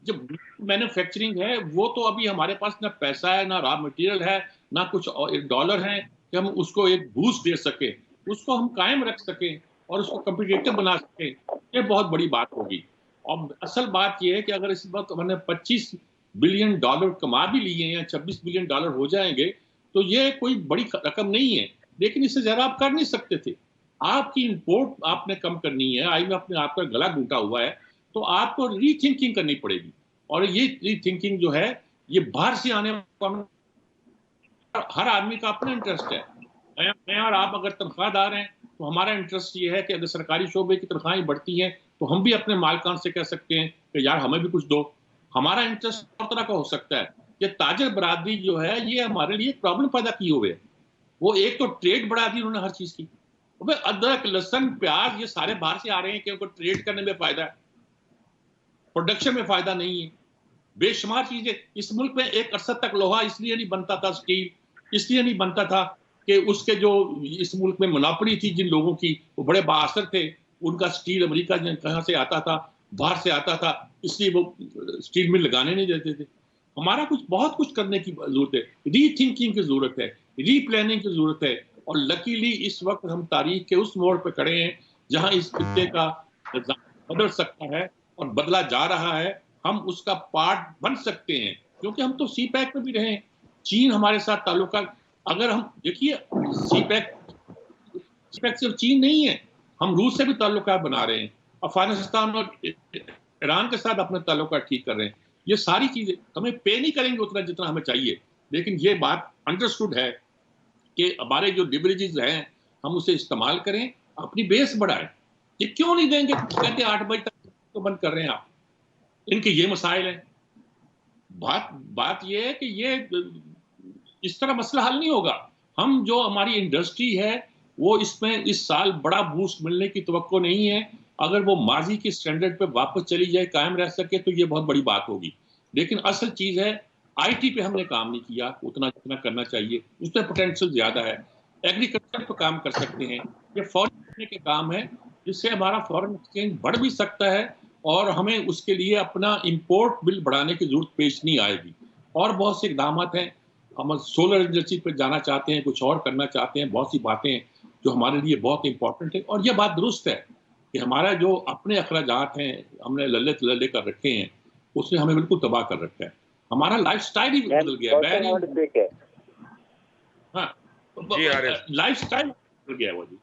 जब मैन्युफैक्चरिंग है वो तो अभी हमारे पास ना पैसा है, ना रॉ मटेरियल है, ना कुछ डॉलर है कि हम उसको एक बूस्ट दे सके, उसको हम कायम रख सके और उसको कॉम्पिटिटिव बना सके। ये बहुत बड़ी बात होगी। और असल बात ये है कि अगर इस वक्त हमने $25 बिलियन कमा भी लिए या $26 बिलियन हो जाएंगे तो ये कोई बड़ी रकम नहीं है, लेकिन इससे ज्यादा आप कर नहीं सकते थे। आपकी इंपोर्ट आपने कम करनी है, IMF ने आपका गला घूंटा हुआ है, तो आपको रीथिंकिंग करनी पड़ेगी। और ये रीथिंकिंग जो है ये बाहर से आने वाला, हर आदमी का अपना इंटरेस्ट है। मैं और आप अगर तनख्वाहदार हैं तो हमारा इंटरेस्ट ये है कि अगर सरकारी शोबे की तनख्वाहें बढ़ती हैं तो हम भी अपने मालिकान से कह सकते हैं कि यार हमें भी कुछ दो। हमारा इंटरेस्ट हर तरह का हो सकता है। ये ताजर बरादरी जो है ये हमारे लिए प्रॉब्लम पैदा की हुए है। वो एक तो ट्रेड बढ़ा दी उन्होंने हर चीज की। अदरक, लहसुन, प्याज ये सारे बाहर से आ रहे हैं क्योंकि ट्रेड करने में फायदा है, प्रोडक्शन में फायदा नहीं है। बेशुमार चीजें इस मुल्क में, एक अरसा तक लोहा इसलिए नहीं बनता था, स्टील इसलिए नहीं बनता था कि उसके जो इस मुल्क में मोनोपोली थी जिन लोगों की, वो बड़े बाअसर थे। उनका स्टील अमेरिका कहाँ से आता था, बाहर से आता था, इसलिए वो स्टील मिल लगाने नहीं देते थे। हमारा बहुत कुछ करने की जरूरत है, रीथिंकिंग की जरूरत है। रीप्लानिंग की जरूरत है। और लकीली इस वक्त हम तारीख के उस मोड़ पे खड़े हैं जहां इस खित्ते का निज़ाम बदल सकता है और बदला जा रहा है। हम उसका पार्ट बन सकते हैं, क्योंकि हम तो सी पैक में भी रहे। चीन हमारे साथ ताल्लुका, अगर हम देखिए सी पैक सिर्फ चीन नहीं है, हम रूस से भी ताल्लुका बना रहे हैं, अफगानिस्तान और ईरान के साथ अपने ताल्लुका ठीक कर रहे हैं। ये सारी चीजें हमें पे नहीं करेंगे उतना जितना हमें चाहिए, लेकिन ये बात अंडरस्टूड है कि हमारे जो लिवरेजेस हैं हम उसे इस्तेमाल करें, अपनी बेस बढ़ाएं। ये क्यों नहीं देंगे? कहते 8 बजे तक तो बंद कर रहे हैं आप, इनके ये मसाइल हैं। बात ये है कि ये इस तरह मसला हल नहीं होगा। हम जो हमारी इंडस्ट्री है वो इसमें इस साल बड़ा बूस्ट मिलने की तवक्को नहीं है। अगर वो माजी के स्टैंडर्ड पे वापस चली जाए, कायम रह सके, तो ये बहुत बड़ी बात होगी। लेकिन असल चीज है आईटी पे हमने काम नहीं किया उतना जितना करना चाहिए, उसमें पोटेंशियल ज्यादा है। एग्रीकल्चर पे काम कर सकते हैं, ये फॉरेन के काम है जिससे हमारा फॉरेन एक्सचेंज बढ़ भी सकता है और हमें उसके लिए अपना इंपोर्ट बिल बढ़ाने की जरूरत पेश नहीं आएगी। और बहुत से इकदाम हैं, हम सोलर एनर्जी पे जाना चाहते हैं, कुछ और करना चाहते हैं, बहुत सी बातें हैं जो हमारे लिए बहुत इंपॉर्टेंट है। और यह बात दुरुस्त है कि हमारा जो अपने अखराजात हैं हमने लल्ले कर रखे हैं, उसने हमें बिल्कुल तबाह कर रखा है। हमारा लाइफस्टाइल ही बदल गया है। हाँ, लाइफस्टाइल बदल गया है वो जी।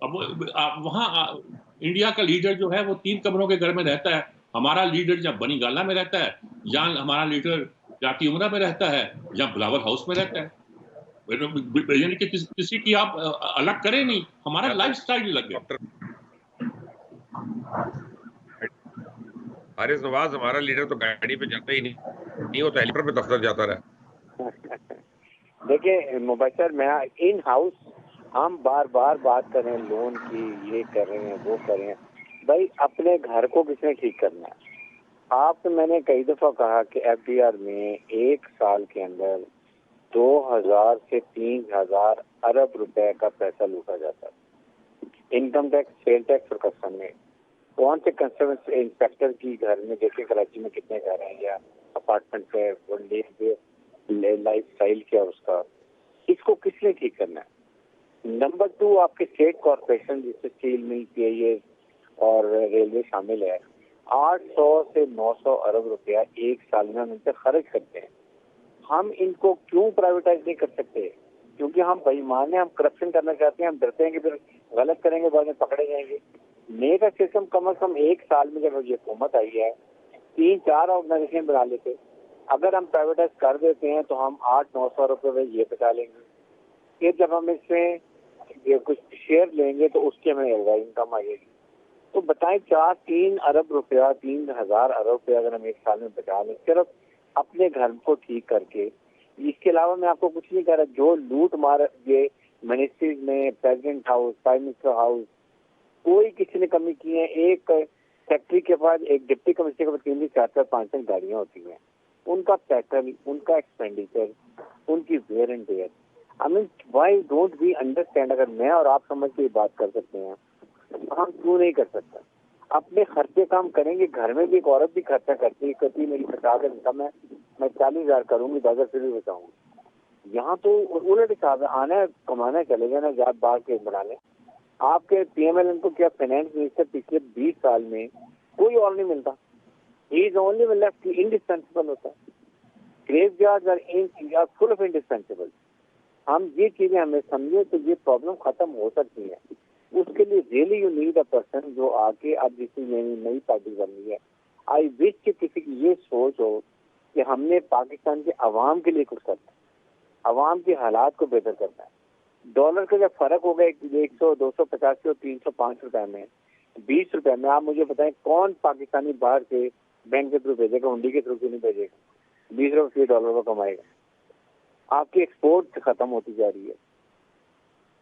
अब वहाँ इंडिया का लीडर जो है वो 3 कमरों के घर में रहता है, हमारा लीडर या बनी गाला में रहता है, या हमारा लीडर जाती उमरा में रहता है, या ब्लावर हाउस में रहता है। यानी कि किसी की आप अलग करें नहीं, हमारा लाइफस्टाइल लग गया। हारिस नवाज हमारा लीडर तो गाड़ी पे जाता ही नहीं होता, हेलीकॉप्टर पे दफ्तर जाता रहा। देखिए मुबशर, मैं इन हाउस हम बार बार बात कर रहे हैं लोन की, ये कर रहे हैं वो कर रहे हैं, भाई अपने घर को किसने ठीक करना है? आपसे मैंने कई दफा कहा कि एफडीआर में एक साल के अंदर 2000 से 3000 अरब रुपए का पैसा लूटा जाता है। इनकम टैक्स, सेल टैक्स और कस्टम में। कौन से कंस्ट्रक्शन इंस्पेक्टर की घर में देखिए कराची में कितने घर हैं या अपार्टमेंट पे, लाइफ स्टाइल क्या उसका, इसको किसने ठीक करना है? नंबर 2, आपके स्टेट कॉर्पोरेशन जिससे स्टील मिल, पीआईए और रेलवे शामिल है, 800 से 900 अरब रुपया एक साल में हम इनसे खर्च करते हैं। हम इनको क्यों प्राइवेटाइज नहीं कर सकते? क्योंकि हम बेईमान हैं, हम करप्शन करना चाहते हैं, हम डरते हैं कि फिर गलत करेंगे बाद में पकड़े जाएंगे। नए का सिस्टम कम से कम एक साल में जब ये हुकूमत आई है 3-4 ऑर्गेनाइजेशन बना लेते। अगर हम प्राइवेटाइज कर देते हैं तो हम 800-900 रुपये ये बचा लेंगे। फिर जब हम इसमें कुछ शेयर लेंगे तो उसकी हमें इनकम आएगी। तो बताएं 3 अरब रुपया, 3000 अरब रुपया अगर हम एक साल में बचा लें सिर्फ अपने घर को ठीक करके। इसके अलावा मैं आपको कुछ नहीं कह रहा, जो लूट मार ये मिनिस्ट्रीज में, president house, prime minister house, कोई किसी ने कमी की है। एक सेक्रेटरी के पास, एक डिप्टी कमिश्नर के पास 3, 4, 5 गाड़ियां होती हैं, उनका पेट्रोल, उनका एक्सपेंडिचर, उनकी wear and tear. I mean why don't we understand? अगर मैं और आप समझ के बात कर सकते हैं तो हम क्यों नहीं कर सकते? अपने खर्चे काम करेंगे। घर में भी एक औरत भी खर्चा करती है, कहती मेरी 50 इनकम है, मैं 40,000 करूंगी, 10,000 फिर भी बचाऊंगी। यहाँ तो उलट हिसाब है, आना है कमाना, चले जाना, जात बाहर के बना लें। आपके पीएमएल को क्या फाइनेंस मिनिस्टर पिछले 20 साल में कोई और नहीं मिलता, he is only left, indispensable होता है। Graveyards are full of indispensable. हम ये चीजें हमें समझे तो ये प्रॉब्लम खत्म हो सकती है। उसके लिए really you need a person जो आके, अब जिसकी नई पार्टी बन रही है, आई विश कि किसी की ये सोच हो कि हमने पाकिस्तान के अवाम के लिए कुछ करना है, अवाम के हालात को बेहतर करना है। डॉलर का जब फर्क होगा 100, 250 और 305 रुपए में, 20 रुपए में, आप मुझे बताएं कौन पाकिस्तानी बाहर से बैंक के थ्रू भेजेगा, हुंडी के थ्रू क्यों नहीं भेजेगा? 20 रुपये डॉलर का कमाएगा। आपकी एक्सपोर्ट खत्म होती जा रही है।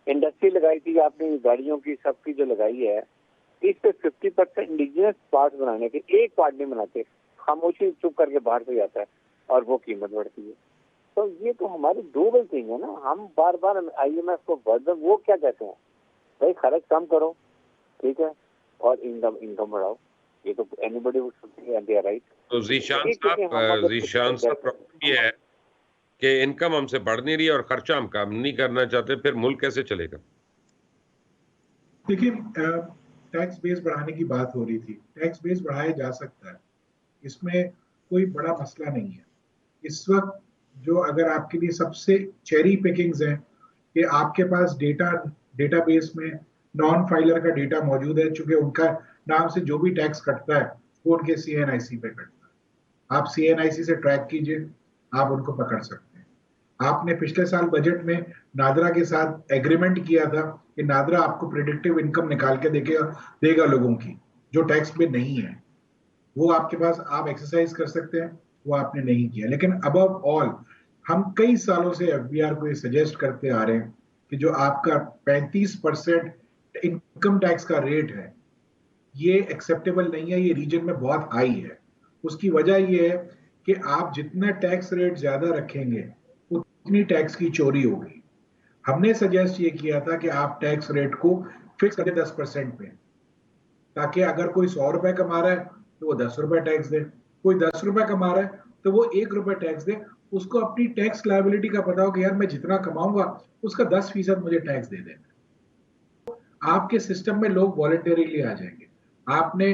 इंडस्ट्री लगाई थी आपने गाड़ियों की, सबकी जो लगाई है, इस पे 50% इंडिजिनस पार्ट बनाने के, एक पार्ट नहीं बनाते, खामोशी चुप करके बाहर से जाता है और वो कीमत बढ़ती है। तो ये तो हमारी डूबल थिंग है ना। हम बार बार IMF को वर्जन वो क्या कहते हैं, भाई खर्च कम करो, ठीक है, और इनकम बढ़ाओ। ये तो एनीबॉडी वुड से राइट। तो जीशान साहब प्रॉब्लम ये है कि इनकम हमसे बढ़ नहीं रही और खर्चा हम कम नहीं करना चाहते, फिर मुल्क कैसे चलेगा? देखिए, टैक्स बेस बढ़ाने की बात हो रही थी। टैक्स बेस बढ़ाया जा सकता है, इसमें कोई बड़ा मसला नहीं है। इस वक्त जो अगर आपके लिए सबसे चेरी पिकिंग्स है कि आपके पास डेटाबेस में नॉन फाइलर का डेटा मौजूद है, चूंकि उनका नाम से जो भी टैक्स कटता है वो उनके CNIC पे कटता है। आप CNIC से ट्रैक कीजिए, आप उनको पकड़ सकते हैं। आपने पिछले साल बजट में नादरा के साथ एग्रीमेंट किया था कि नादरा आपको प्रेडिक्टिव इनकम निकाल के देगा लोगों की जो टैक्स पे नहीं है। वो आपके पास आप एक्सरसाइज कर सकते हैं, वो आपने नहीं किया। लेकिन अबव ऑल हम कई सालों से FBR को ये सजेस्ट करते आ रहे हैं कि जो आपका 35% इनकम टैक्स का रेट है ये एक्सेप्टेबल नहीं है, ये रीजन में बहुत हाई है। उसकी वजह ये है कि आप जितना टैक्स रेट ज्यादा रखेंगे उतनी टैक्स की चोरी होगी। हमने सजेस्ट ये किया था कि आप टैक्स रेट को फिक्स करें 10% पे, ताकि अगर कोई 100 रुपए कमा रहा है तो वो 10 रुपए टैक्स दे, कोई 10 रुपए कमा रहा है तो वो 1 रुपए टैक्स दे। उसको अपनी टैक्स लायबिलिटी का पता हो कि यार मैं जितना कमाऊंगा उसका 10% मुझे टैक्स दे देना। आपके सिस्टम में लोग वॉलंटरीली आ जाएंगे। आपने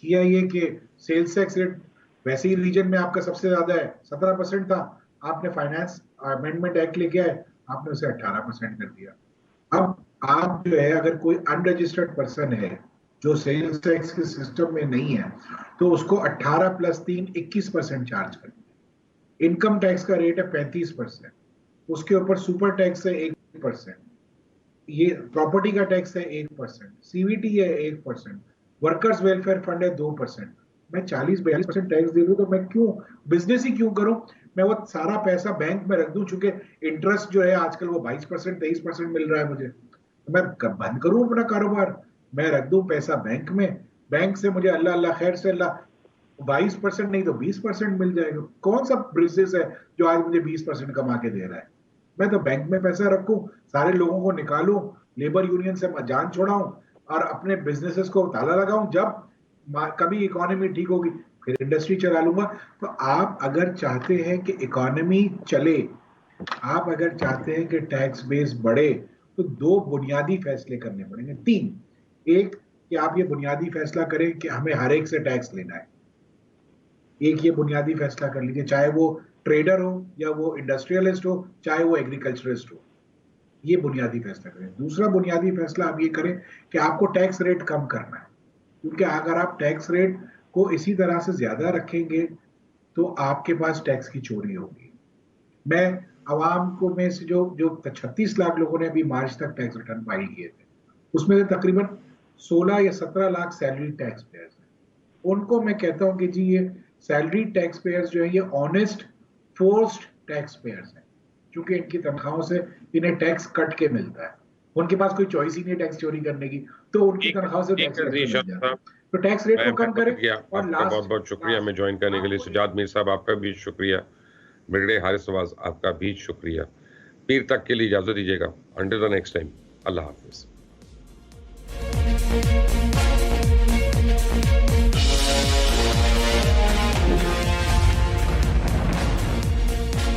किया ये कि सेल्स टैक्स रेट वैसे ही रीजन में आपका सबसे ज्यादा है, 17% था। आपने फाइनेंस अमेंडमेंट एक्ट लेके आए, आपने उसे 18% कर दिया। अब आप जो है अगर कोई अनरजिस्टर्ड पर्सन है जो सेल्स टैक्स के सिस्टम में नहीं है तो उसको 18 + 3 21% चार्ज करते हैं। इनकम टैक्स का रेट है 35%, उसके ऊपर सुपर टैक्स है 1%, ये प्रॉपर्टी का टैक्स है 1%, CVT है 1%, वर्कर्स वेलफेयर फंड है 2%। मैं 40-42% टैक्स दे दूं तो मैं क्यों बिजनेस ही क्यों करूं? मैं वो सारा पैसा बैंक में रख दूं, चूंकि इंटरेस्ट जो है आजकल वो 22% 23% मिल रहा है मुझे, तो मैं बंद करूं अपना कारोबार, मैं रख दूं पैसा बैंक में, बैंक से मुझे अल्लाह अल्लाह खैर से अल्लाह 22% नहीं तो 20% मिल जाएगा। कौन सा बिजनेस है जो आज मुझे 20% कमा के दे रहा है? मैं तो बैंक में पैसा रखूं, सारे लोगों को निकालूं, लेबर यूनियन से जान छोड़ाऊं और अपने बिजनेसेस को ताला लगाऊं। जब कभी इकोनॉमी ठीक होगी फिर इंडस्ट्री चला लूंगा। तो आप अगर चाहते हैं कि इकोनॉमी चले, आप अगर चाहते हैं कि टैक्स बेस बढ़े, तो 2 बुनियादी फैसले करने पड़ेंगे। 3, एक कि आप ये बुनियादी फैसला करें कि हमें हर एक से टैक्स लेना है। एक ये बुनियादी फैसला कर लीजिए, चाहे वो ट्रेडर हो या वो इंडस्ट्रियलिस्ट हो, चाहे वो एग्रीकल्चरिस्ट हो, ये बुनियादी फैसला करें। दूसरा बुनियादी फैसला आप ये करें कि आपको टैक्स रेट कम करना है, क्योंकि अगर आप टैक्स रेट को इसी तरह से ज्यादा रखेंगे तो आपके पास टैक्स की चोरी होगी। मैं आवाम को में से जो 36 लाख लोगों ने अभी मार्च तक टैक्स रिटर्न फाइल किए थे, उसमें से तकरीबन 16 या 17 लाख सैलरी टैक्स पेयर्स हैं। उनको मैं कहता हूं कि जी ये सैलरी टैक्स पेयर्स जो है ये ऑनेस्ट फोर्स्ड टैक्स पेयर्स हैं, क्योंकि इनकी तनख्वाहों से इन्हें टैक्स कट के मिलता है, उनके पास कोई चॉइस ही नहीं टैक्स चोरी करने की, तो उनकी तनख्वाह से टैक्स कट के मिल जाता है। तो टैक्स रेट को कम करें। और लास्ट, बहुत बहुत शुक्रिया हमें ज्वाइन करने के लिए। सुजात मीर साहब आपका भी शुक्रिया। बिगड़े हारिस नवाज आपका भी शुक्रिया। पीर तक के लिए इजाजत दीजिएगा। Until the next time, Allah Hafiz.